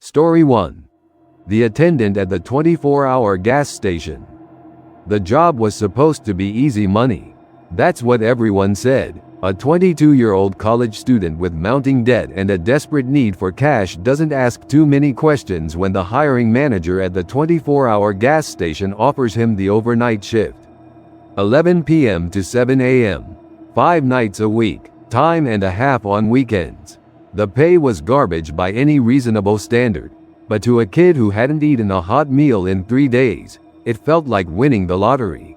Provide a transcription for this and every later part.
Story 1. The attendant at the 24-hour gas station. The job was supposed to be easy money. That's what everyone said. A 22-year-old college student with mounting debt and a desperate need for cash doesn't ask too many questions when the hiring manager at the 24-hour gas station offers him the overnight shift. 11 p.m. to 7 a.m. 5 nights a week, time and a half on weekends. The pay was garbage by any reasonable standard, but to a kid who hadn't eaten a hot meal in 3 days, it felt like winning the lottery.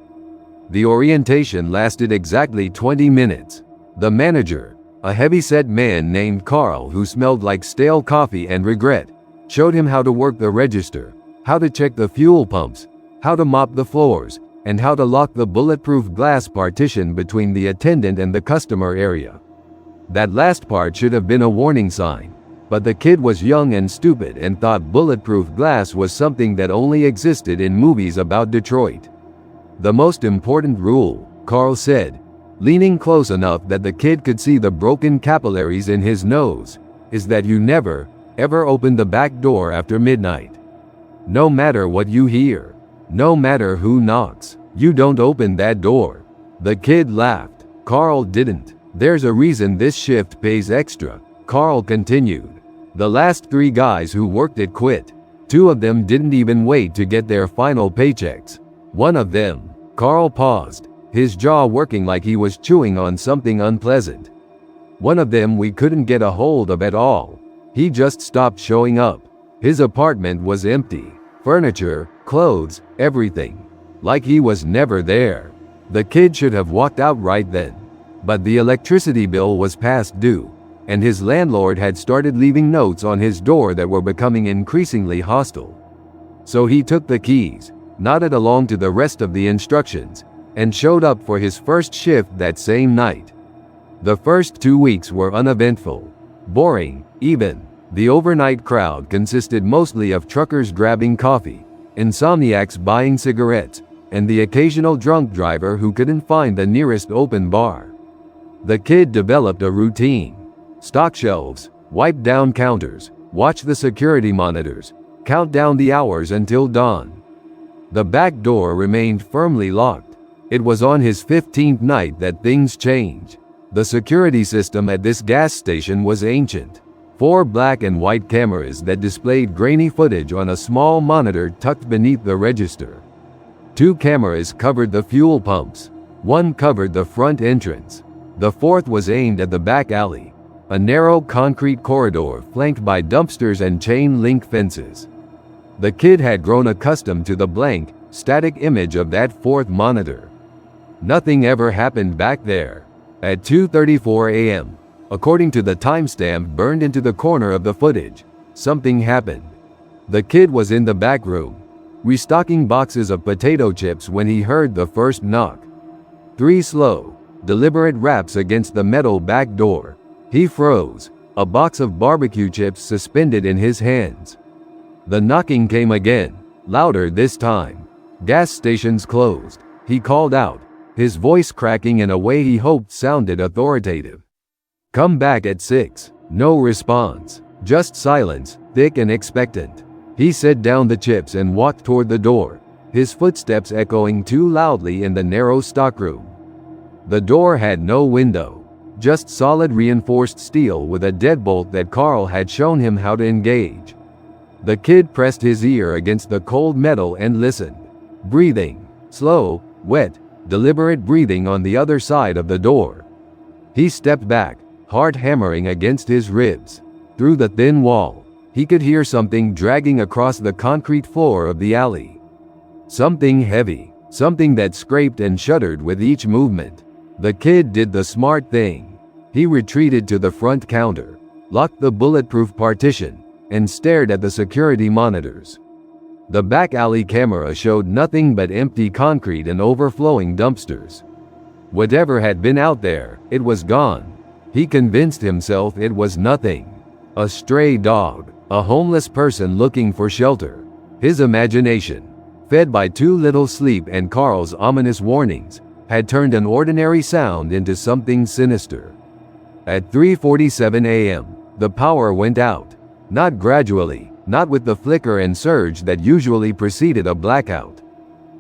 The orientation lasted exactly 20 minutes. The manager, a heavy-set man named Carl who smelled like stale coffee and regret, showed him how to work the register, how to check the fuel pumps, how to mop the floors, and how to lock the bulletproof glass partition between the attendant and the customer area. That last part should have been a warning sign, but the kid was young and stupid and thought bulletproof glass was something that only existed in movies about Detroit. The most important rule, Carl said, leaning close enough that the kid could see the broken capillaries in his nose, is that you never, ever open the back door after midnight. No matter what you hear, no matter who knocks, you don't open that door. The kid laughed. Carl didn't. There's a reason this shift pays extra, Carl continued. The last 3 guys who worked it quit. 2 of them didn't even wait to get their final paychecks. One of them, Carl paused, his jaw working like he was chewing on something unpleasant. One of them we couldn't get a hold of at all. He just stopped showing up. His apartment was empty. Furniture, clothes, everything. Like he was never there. The kid should have walked out right then. But the electricity bill was past due, and his landlord had started leaving notes on his door that were becoming increasingly hostile. So he took the keys, nodded along to the rest of the instructions, and showed up for his first shift that same night. The first 2 weeks were uneventful, boring, even. The overnight crowd consisted mostly of truckers grabbing coffee, insomniacs buying cigarettes, and the occasional drunk driver who couldn't find the nearest open bar. The kid developed a routine. Stock shelves, wipe down counters, watch the security monitors, count down the hours until dawn. The back door remained firmly locked. It was on his 15th night that things changed. The security system at this gas station was ancient. 4 black and white cameras that displayed grainy footage on a small monitor tucked beneath the register. 2 cameras covered the fuel pumps. 1 covered the front entrance. The 4th was aimed at the back alley, a narrow concrete corridor flanked by dumpsters and chain-link fences. The kid had grown accustomed to the blank, static image of that 4th monitor. Nothing ever happened back there. At 2:34 a.m., according to the timestamp burned into the corner of the footage, something happened. The kid was in the back room, restocking boxes of potato chips when he heard the first knock. 3 slow, deliberate raps against the metal back door. He froze, a box of barbecue chips suspended in his hands. The knocking came again, louder this time. Gas stations closed, he called out, his voice cracking in a way he hoped sounded authoritative. Come back at 6. No response, just silence, thick and expectant. He set down the chips and walked toward the door, his footsteps echoing too loudly in the narrow stockroom. The door had no window, just solid reinforced steel with a deadbolt that Carl had shown him how to engage. The kid pressed his ear against the cold metal and listened. Breathing, slow, wet, deliberate breathing on the other side of the door. He stepped back, heart hammering against his ribs. Through the thin wall, he could hear something dragging across the concrete floor of the alley. Something heavy, something that scraped and shuddered with each movement. The kid did the smart thing. He retreated to the front counter, locked the bulletproof partition, and stared at the security monitors. The back alley camera showed nothing but empty concrete and overflowing dumpsters. Whatever had been out there, it was gone. He convinced himself it was nothing. A stray dog, a homeless person looking for shelter. His imagination, fed by too little sleep and Carl's ominous warnings, had turned an ordinary sound into something sinister. At 3:47 a.m., the power went out. Not gradually, not with the flicker and surge that usually preceded a blackout.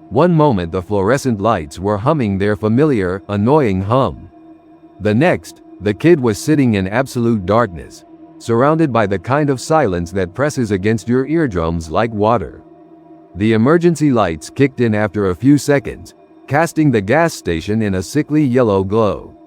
One moment the fluorescent lights were humming their familiar, annoying hum. The next, the kid was sitting in absolute darkness, surrounded by the kind of silence that presses against your eardrums like water. The emergency lights kicked in after a few seconds, casting the gas station in a sickly yellow glow.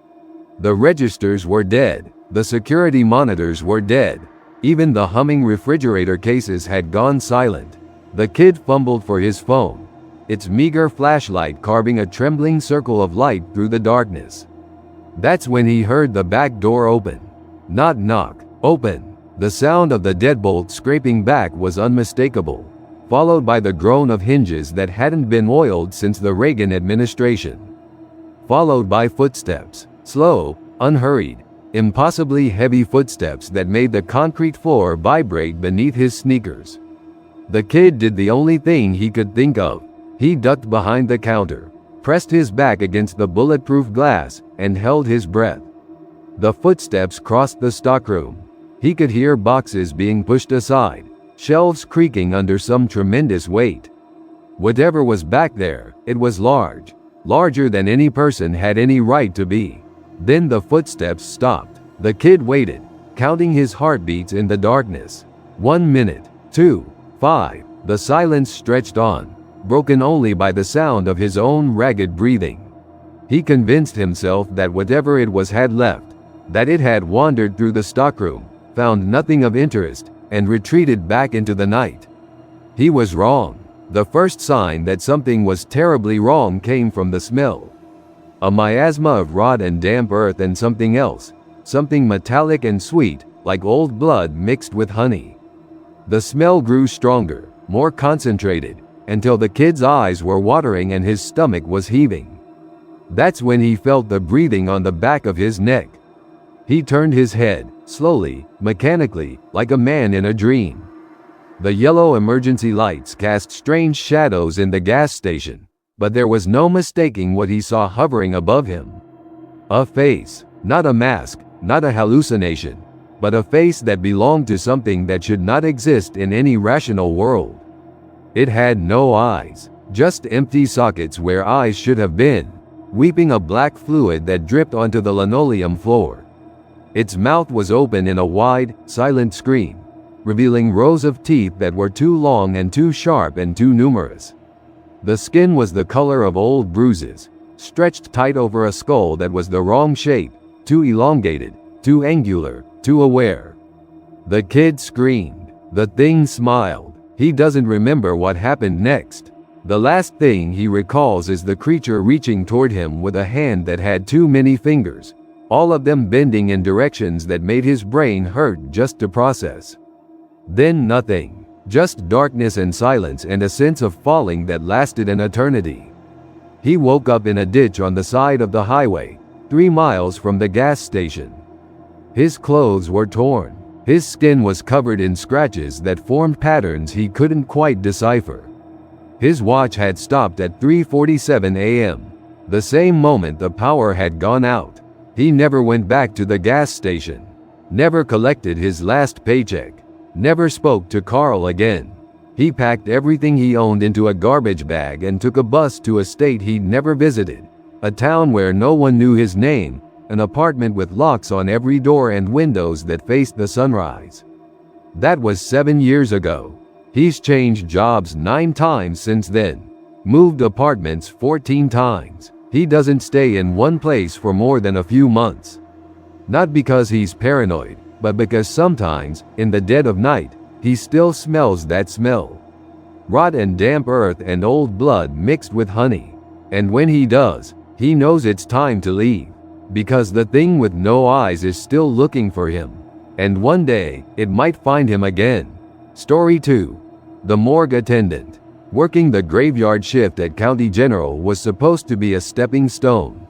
The registers were dead, the security monitors were dead, even the humming refrigerator cases had gone silent. The kid fumbled for his phone, its meager flashlight carving a trembling circle of light through the darkness. That's when he heard the back door open. Not knock, open. The sound of the deadbolt scraping back was unmistakable, followed by the groan of hinges that hadn't been oiled since the Reagan administration. Followed by footsteps, slow, unhurried, impossibly heavy footsteps that made the concrete floor vibrate beneath his sneakers. The kid did the only thing he could think of. He ducked behind the counter, pressed his back against the bulletproof glass, and held his breath. The footsteps crossed the stockroom. He could hear boxes being pushed aside, shelves creaking under some tremendous weight. Whatever was back there, it was large, larger than any person had any right to be. Then the footsteps stopped. The kid waited, counting his heartbeats in the darkness. 1 minute, 2, 5. The silence stretched on, broken only by the sound of his own ragged breathing. He convinced himself that whatever it was had left, that it had wandered through the stockroom, found nothing of interest, and retreated back into the night. He was wrong. The first sign that something was terribly wrong came from the smell. A miasma of rot and damp earth and something else, something metallic and sweet, like old blood mixed with honey. The smell grew stronger, more concentrated, until the kid's eyes were watering and his stomach was heaving. That's when he felt the breathing on the back of his neck. He turned his head, slowly, mechanically, like a man in a dream. The yellow emergency lights cast strange shadows in the gas station, but there was no mistaking what he saw hovering above him. A face, not a mask, not a hallucination, but a face that belonged to something that should not exist in any rational world. It had no eyes, just empty sockets where eyes should have been, weeping a black fluid that dripped onto the linoleum floor. Its mouth was open in a wide, silent scream, revealing rows of teeth that were too long and too sharp and too numerous. The skin was the color of old bruises, stretched tight over a skull that was the wrong shape, too elongated, too angular, too aware. The kid screamed. The thing smiled. He doesn't remember what happened next. The last thing he recalls is the creature reaching toward him with a hand that had too many fingers, all of them bending in directions that made his brain hurt just to process. Then nothing, just darkness and silence and a sense of falling that lasted an eternity. He woke up in a ditch on the side of the highway, 3 miles from the gas station. His clothes were torn. His skin was covered in scratches that formed patterns he couldn't quite decipher. His watch had stopped at 3:47 a.m., the same moment the power had gone out. He never went back to the gas station, never collected his last paycheck, never spoke to Carl again. He packed everything he owned into a garbage bag and took a bus to a state he'd never visited, a town where no one knew his name, an apartment with locks on every door and windows that faced the sunrise. That was 7 years ago. He's changed jobs 9 times since then, moved apartments 14 times. He doesn't stay in one place for more than a few months. Not because he's paranoid, but because sometimes, in the dead of night, he still smells that smell. Rot and damp earth and old blood mixed with honey. And when he does, he knows it's time to leave. Because the thing with no eyes is still looking for him. And one day, it might find him again. Story 2. The morgue attendant. Working the graveyard shift at County General was supposed to be a stepping stone.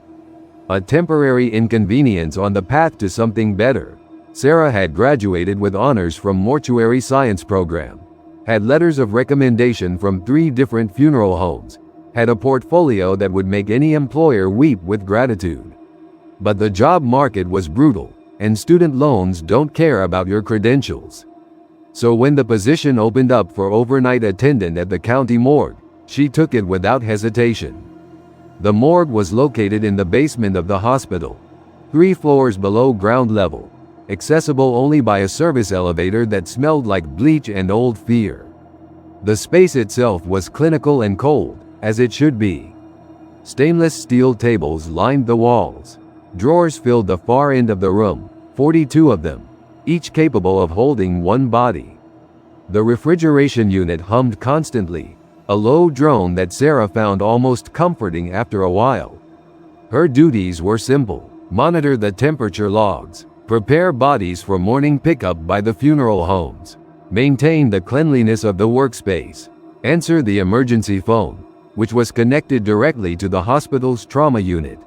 A temporary inconvenience on the path to something better. Sarah had graduated with honors from mortuary science program, had letters of recommendation from 3 different funeral homes, had a portfolio that would make any employer weep with gratitude. But the job market was brutal, and student loans don't care about your credentials. So when the position opened up for overnight attendant at the county morgue, she took it without hesitation. The morgue was located in the basement of the hospital, 3 floors below ground level, accessible only by a service elevator that smelled like bleach and old fear. The space itself was clinical and cold, as it should be. Stainless steel tables lined the walls. Drawers filled the far end of the room, 42 of them, each capable of holding one body. The refrigeration unit hummed constantly, a low drone that Sarah found almost comforting after a while. Her duties were simple: monitor the temperature logs, prepare bodies for morning pickup by the funeral homes, maintain the cleanliness of the workspace, answer the emergency phone, which was connected directly to the hospital's trauma unit.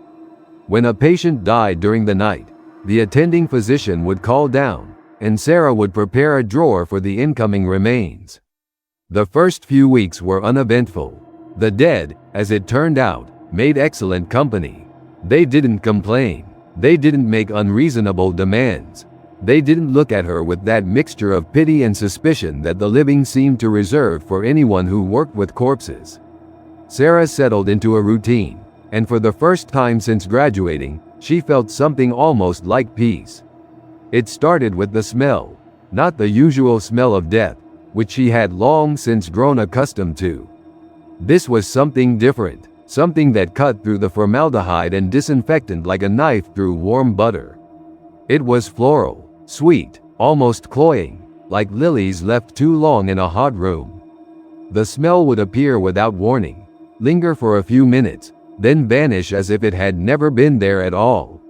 When a patient died during the night, the attending physician would call down, and Sarah would prepare a drawer for the incoming remains. The first few weeks were uneventful. The dead, as it turned out, made excellent company. They didn't complain. They didn't make unreasonable demands. They didn't look at her with that mixture of pity and suspicion that the living seemed to reserve for anyone who worked with corpses. Sarah settled into a routine, and for the first time since graduating, she felt something almost like peace. It started with the smell, not the usual smell of death, which she had long since grown accustomed to. This was something different, something that cut through the formaldehyde and disinfectant like a knife through warm butter. It was floral, sweet, almost cloying, like lilies left too long in a hot room. The smell would appear without warning, linger for a few minutes, then vanish as if it had never been there at all.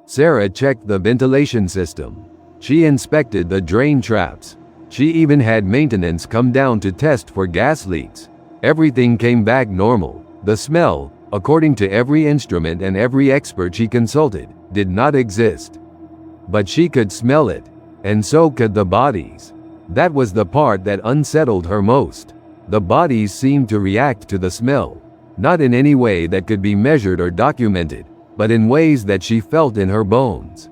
Sarah checked the ventilation system. She inspected the drain traps. She even had maintenance come down to test for gas leaks. Everything came back normal. The smell, according to every instrument and every expert she consulted, did not exist. But she could smell it, and so could the bodies. That was the part that unsettled her most. The bodies seemed to react to the smell, not in any way that could be measured or documented, but in ways that she felt in her bones.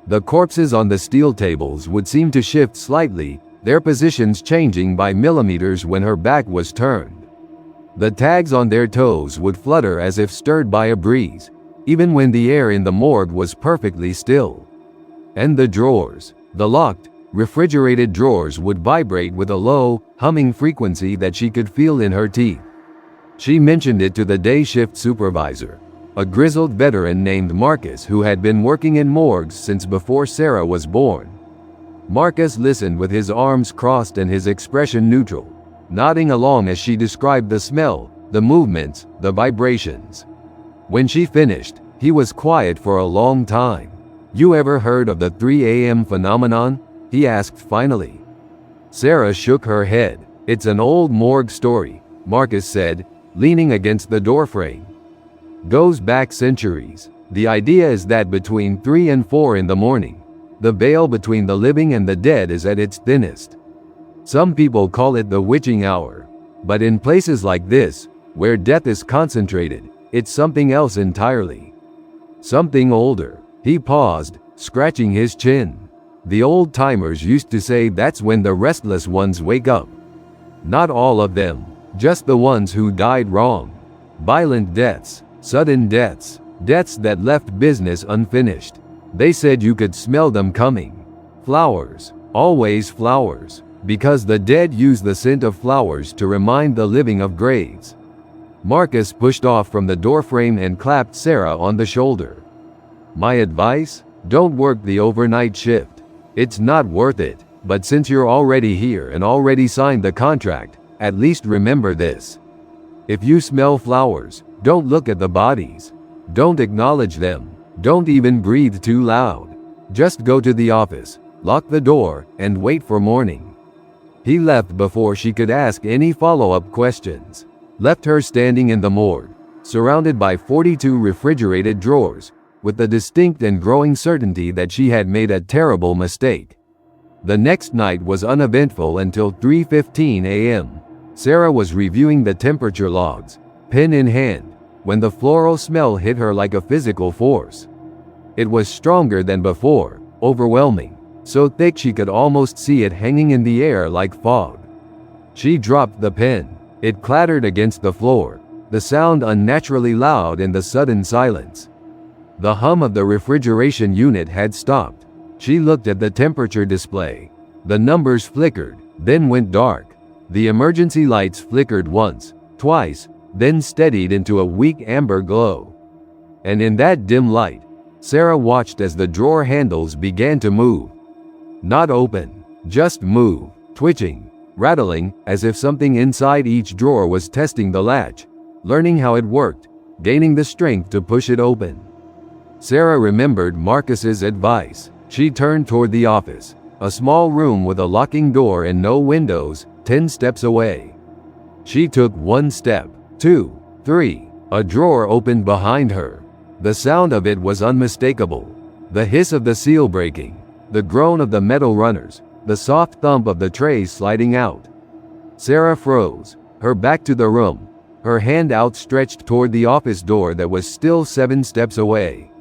The corpses on the steel tables would seem to shift slightly, their positions changing by millimeters when her back was turned. The tags on their toes would flutter as if stirred by a breeze, even when the air in the morgue was perfectly still. And the drawers, the locked, refrigerated drawers, would vibrate with a low, humming frequency that she could feel in her teeth. She mentioned it to the day shift supervisor, a grizzled veteran named Marcus who had been working in morgues since before Sarah was born. Marcus listened with his arms crossed and his expression neutral, nodding along as she described the smell, the movements, the vibrations. When she finished, he was quiet for a long time. "You ever heard of the 3 a.m. phenomenon?" he asked finally. Sarah shook her head. "It's an old morgue story," Marcus said, leaning against the doorframe. "Goes back centuries. The idea is that between 3 and 4 in the morning, the veil between the living and the dead is at its thinnest. Some people call it the witching hour, but in places like this, where death is concentrated, it's something else entirely. Something older." He paused, scratching his chin. "The old-timers used to say that's when the restless ones wake up. Not all of them, just the ones who died wrong. Violent deaths, sudden deaths, deaths that left business unfinished. They said you could smell them coming. Flowers, always flowers, because the dead use the scent of flowers to remind the living of graves." Marcus pushed off from the doorframe and clapped Sarah on the shoulder. "My advice? Don't work the overnight shift. It's not worth it, but since you're already here and already signed the contract, at least remember this. If you smell flowers, don't look at the bodies. Don't acknowledge them. Don't even breathe too loud. Just go to the office, lock the door, and wait for morning." He left before she could ask any follow-up questions. Left her standing in the morgue, surrounded by 42 refrigerated drawers, with the distinct and growing certainty that she had made a terrible mistake. The next night was uneventful until 3:15 a.m. Sarah was reviewing the temperature logs, pen in hand, when the floral smell hit her like a physical force. It was stronger than before, overwhelming. so thick she could almost see it hanging in the air like fog. She dropped the pen. It clattered against the floor, the sound unnaturally loud in the sudden silence. The hum of the refrigeration unit had stopped. She looked at the temperature display. The numbers flickered, then went dark. The emergency lights flickered once, twice, then steadied into a weak amber glow. And in that dim light, Sarah watched as the drawer handles began to move. Not open, just move, twitching, rattling, as if something inside each drawer was testing the latch, learning how it worked, gaining the strength to push it open. Sarah remembered Marcus's advice. She turned toward the office, a small room with a locking door and no windows, 10 steps away. She took 1 step, 2, 3. A drawer opened behind her. The sound of it was unmistakable. The hiss of the seal breaking, the groan of the metal runners, the soft thump of the tray sliding out. Sarah froze, her back to the room, her hand outstretched toward the office door that was still 7 steps away.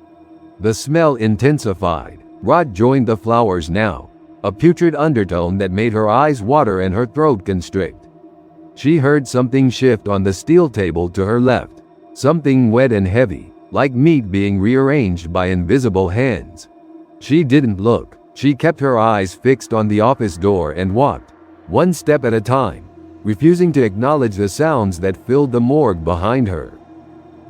The smell intensified. Rot joined the flowers now, a putrid undertone that made her eyes water and her throat constrict. She heard something shift on the steel table to her left, something wet and heavy, like meat being rearranged by invisible hands. She didn't look. She kept her eyes fixed on the office door and walked, 1 step at a time, refusing to acknowledge the sounds that filled the morgue behind her.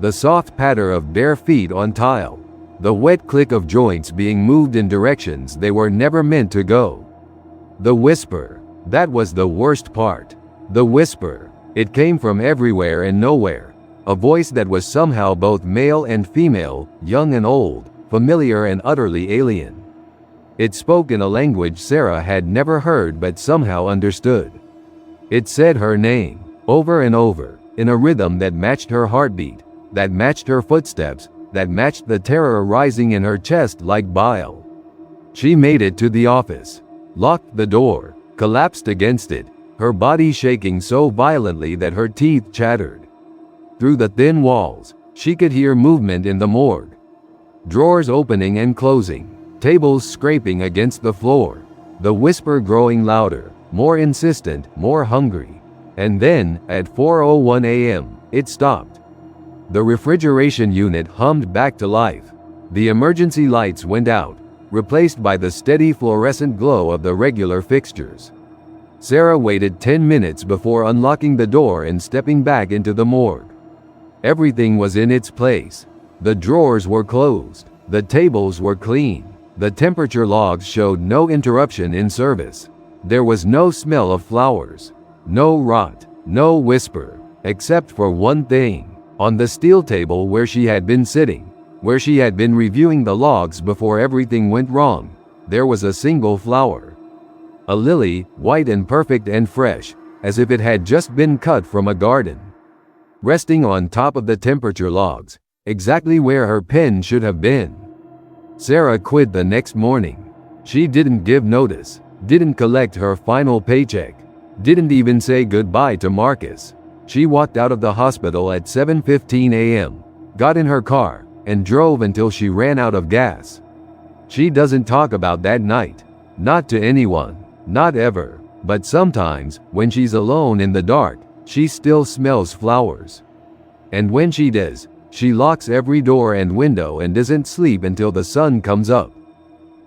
The soft patter of bare feet on tile, the wet click of joints being moved in directions they were never meant to go. The whisper, that was the worst part. The whisper, it came from everywhere and nowhere, a voice that was somehow both male and female, young and old, familiar and utterly alien. It spoke in a language Sarah had never heard but somehow understood. It said her name, over and over, in a rhythm that matched her heartbeat, that matched her footsteps, that matched the terror rising in her chest like bile. She made it to the office, locked the door, collapsed against it, her body shaking so violently that her teeth chattered. Through the thin walls, she could hear movement in the morgue. Drawers opening and closing, tables scraping against the floor, the whisper growing louder, more insistent, more hungry. And then, at 4:01 a.m., it stopped. The refrigeration unit hummed back to life. The emergency lights went out, replaced by the steady fluorescent glow of the regular fixtures. Sarah waited 10 minutes before unlocking the door and stepping back into the morgue. Everything was in its place. The drawers were closed. The tables were clean. The temperature logs showed no interruption in service. There was no smell of flowers, no rot, no whisper, except for one thing. On the steel table where she had been sitting, where she had been reviewing the logs before everything went wrong, there was a single flower. A lily, white and perfect and fresh, as if it had just been cut from a garden. Resting on top of the temperature logs, exactly where her pen should have been. Sarah quit the next morning. She didn't give notice, didn't collect her final paycheck, didn't even say goodbye to Marcus. She walked out of the hospital at 7:15 a.m., got in her car, and drove until she ran out of gas. She doesn't talk about that night. Not to anyone. Not ever. But sometimes, when she's alone in the dark, she still smells flowers. And when she does, she locks every door and window and doesn't sleep until the sun comes up.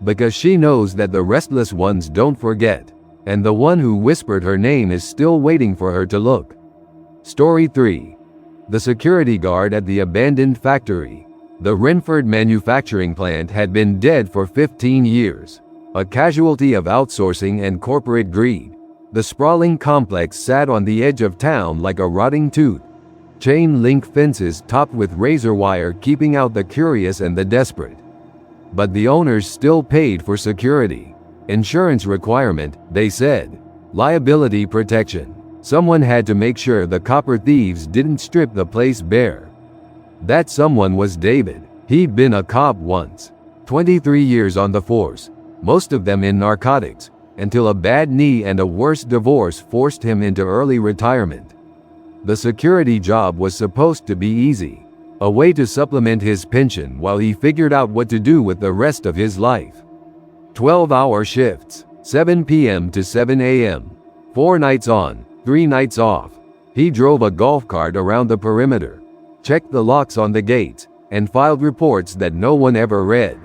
Because she knows that the restless ones don't forget, and the one who whispered her name is still waiting for her to look. Story 3. The security guard at the abandoned factory. The Renford manufacturing plant had been dead for 15 years, a casualty of outsourcing and corporate greed. The sprawling complex sat on the edge of town like a rotting tooth. Chain link fences topped with razor wire keeping out the curious and the desperate. But the owners still paid for security. Insurance requirement, they said. Liability protection. Someone had to make sure the copper thieves didn't strip the place bare. That someone was David. He'd been a cop once. 23 years on the force, most of them in narcotics, until a bad knee and a worse divorce forced him into early retirement. The security job was supposed to be easy, a way to supplement his pension while he figured out what to do with the rest of his life. 12-hour shifts, 7 p.m. to 7 a.m., 4 nights on, 3 nights off. He drove a golf cart around the perimeter, checked the locks on the gates, and filed reports that no one ever read.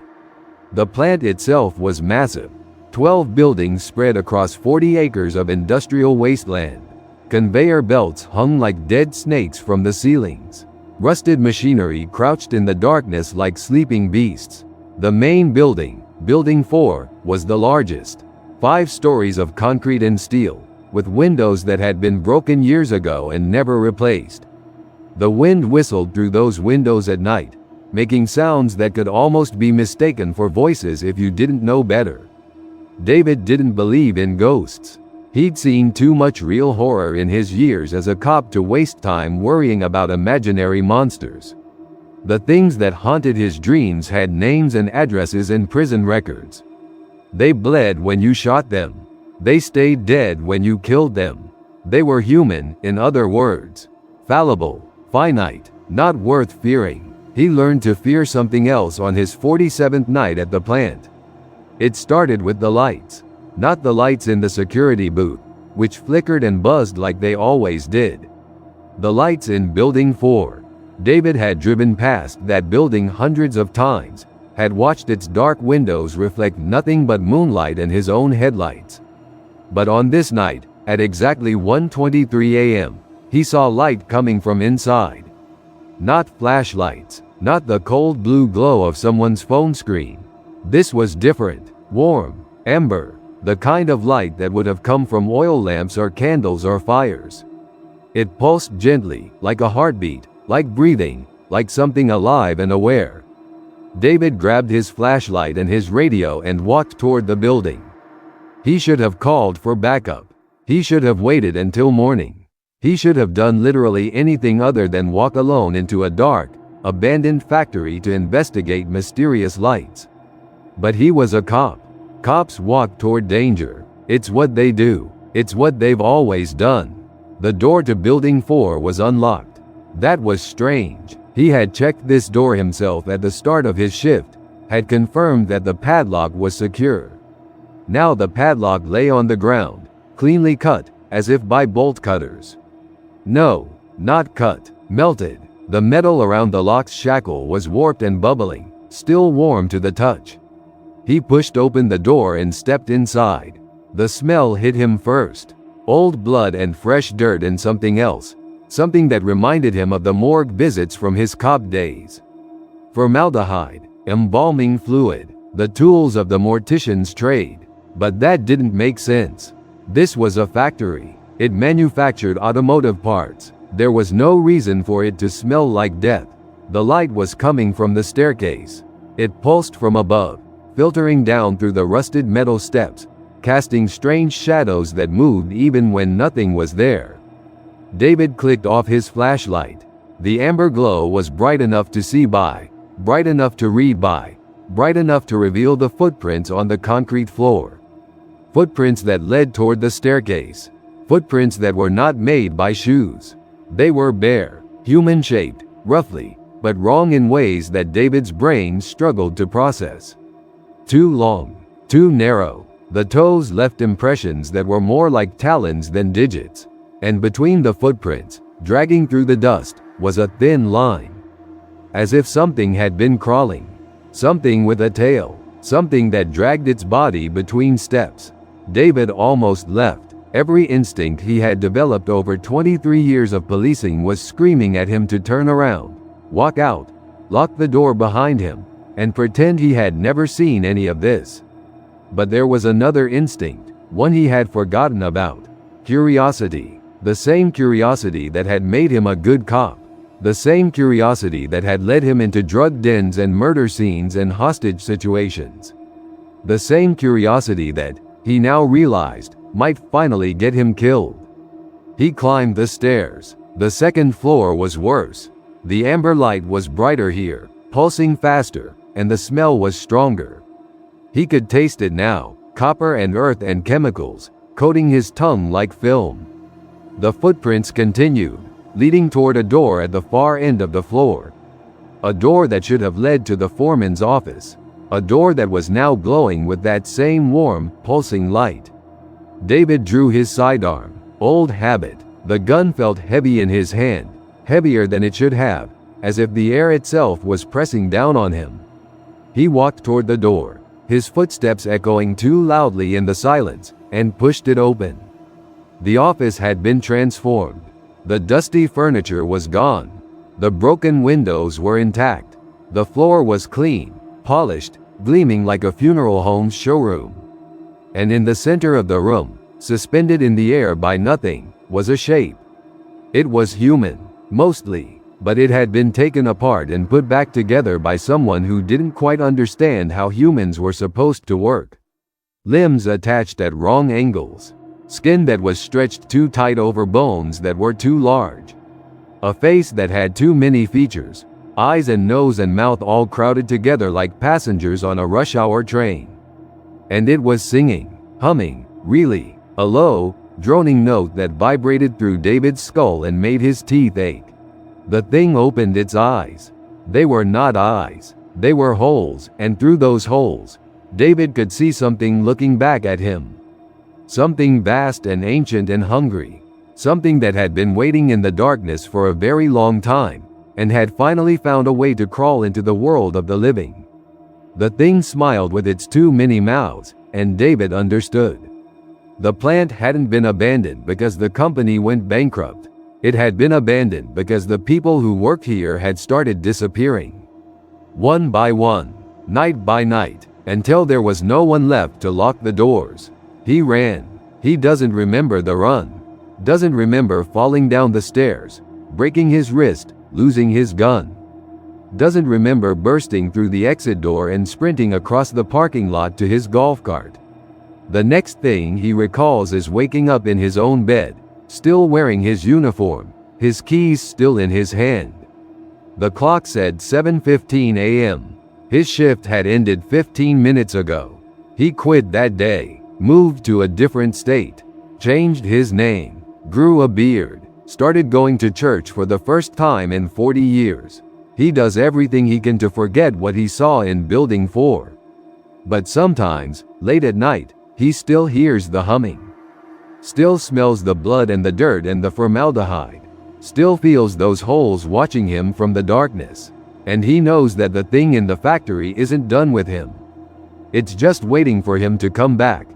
The plant itself was massive. 12 buildings spread across 40 acres of industrial wasteland. Conveyor belts hung like dead snakes from the ceilings. Rusted machinery crouched in the darkness like sleeping beasts. The main building, Building 4, was the largest. 5 stories of concrete and steel, with windows that had been broken years ago and never replaced. The wind whistled through those windows at night, making sounds that could almost be mistaken for voices if you didn't know better. David didn't believe in ghosts. He'd seen too much real horror in his years as a cop to waste time worrying about imaginary monsters. The things that haunted his dreams had names and addresses and prison records. They bled when you shot them. They stayed dead when you killed them. They were human, in other words. Fallible, finite, not worth fearing. He learned to fear something else on his 47th night at the plant. It started with the lights. Not the lights in the security booth, which flickered and buzzed like they always did. The lights in Building 4. David had driven past that building hundreds of times, had watched its dark windows reflect nothing but moonlight and his own headlights. But on this night, at exactly 1:23 a.m., he saw light coming from inside. Not flashlights, not the cold blue glow of someone's phone screen. This was different, warm, amber, the kind of light that would have come from oil lamps or candles or fires. It pulsed gently, like a heartbeat, like breathing, like something alive and aware. David grabbed his flashlight and his radio and walked toward the building. He should have called for backup. He should have waited until morning. He should have done literally anything other than walk alone into a dark, abandoned factory to investigate mysterious lights. But he was a cop. Cops walk toward danger. It's what they do. It's what they've always done. The door to Building 4 was unlocked. That was strange. He had checked this door himself at the start of his shift, had confirmed that the padlock was secure. Now the padlock lay on the ground, cleanly cut, as if by bolt cutters. No, not cut, melted. The metal around the lock's shackle was warped and bubbling, still warm to the touch. He pushed open the door and stepped inside. The smell hit him first. Old blood and fresh dirt and something else. Something that reminded him of the morgue visits from his cop days. Formaldehyde, embalming fluid, the tools of the mortician's trade. But that didn't make sense. This was a factory. It manufactured automotive parts. There was no reason for it to smell like death. The light was coming from the staircase. It pulsed from above, filtering down through the rusted metal steps, casting strange shadows that moved even when nothing was there. David clicked off his flashlight. The amber glow was bright enough to see by, bright enough to read by, bright enough to reveal the footprints on the concrete floor. Footprints that led toward the staircase. Footprints that were not made by shoes. They were bare, human-shaped, roughly, but wrong in ways that David's brain struggled to process. Too long, too narrow. The toes left impressions that were more like talons than digits. And between the footprints, dragging through the dust, was a thin line. As if something had been crawling. Something with a tail. Something that dragged its body between steps. David almost left. Every instinct he had developed over 23 years of policing was screaming at him to turn around, walk out, lock the door behind him, and pretend he had never seen any of this. But there was another instinct, one he had forgotten about. Curiosity. The same curiosity that had made him a good cop. The same curiosity that had led him into drug dens and murder scenes and hostage situations. The same curiosity that, he now realized, might finally get him killed. He climbed the stairs. The second floor was worse. The amber light was brighter here, pulsing faster, and the smell was stronger. He could taste it now, copper and earth and chemicals, coating his tongue like film. The footprints continued, leading toward a door at the far end of the floor. A door that should have led to the foreman's office. A door that was now glowing with that same warm, pulsing light. David drew his sidearm. Old habit. The gun felt heavy in his hand, heavier than it should have, as if the air itself was pressing down on him. He walked toward the door, his footsteps echoing too loudly in the silence, and pushed it open. The office had been transformed. The dusty furniture was gone. The broken windows were intact. The floor was clean, polished, gleaming like a funeral home's showroom. And in the center of the room, suspended in the air by nothing, was a shape. It was human, mostly, but it had been taken apart and put back together by someone who didn't quite understand how humans were supposed to work. Limbs attached at wrong angles. Skin that was stretched too tight over bones that were too large. A face that had too many features. Eyes and nose and mouth all crowded together like passengers on a rush-hour train. And it was singing, humming, really, a low, droning note that vibrated through David's skull and made his teeth ache. The thing opened its eyes. They were not eyes. They were holes, and through those holes, David could see something looking back at him. Something vast and ancient and hungry. Something that had been waiting in the darkness for a very long time, and had finally found a way to crawl into the world of the living. The thing smiled with its too many mouths, and David understood. The plant hadn't been abandoned because the company went bankrupt. It had been abandoned because the people who worked here had started disappearing. One by one, night by night, until there was no one left to lock the doors. He ran. He doesn't remember the run. Doesn't remember falling down the stairs, breaking his wrist, losing his gun. Doesn't remember bursting through the exit door and sprinting across the parking lot to his golf cart. The next thing he recalls is waking up in his own bed, still wearing his uniform, his keys still in his hand. The clock said 7:15 a.m. His shift had ended 15 minutes ago. He quit that day, moved to a different state, changed his name, grew a beard, started going to church for the first time in 40 years. He does everything he can to forget what he saw in Building 4. But sometimes, late at night, he still hears the humming. Still smells the blood and the dirt and the formaldehyde. Still feels those holes watching him from the darkness. And he knows that the thing in the factory isn't done with him. It's just waiting for him to come back.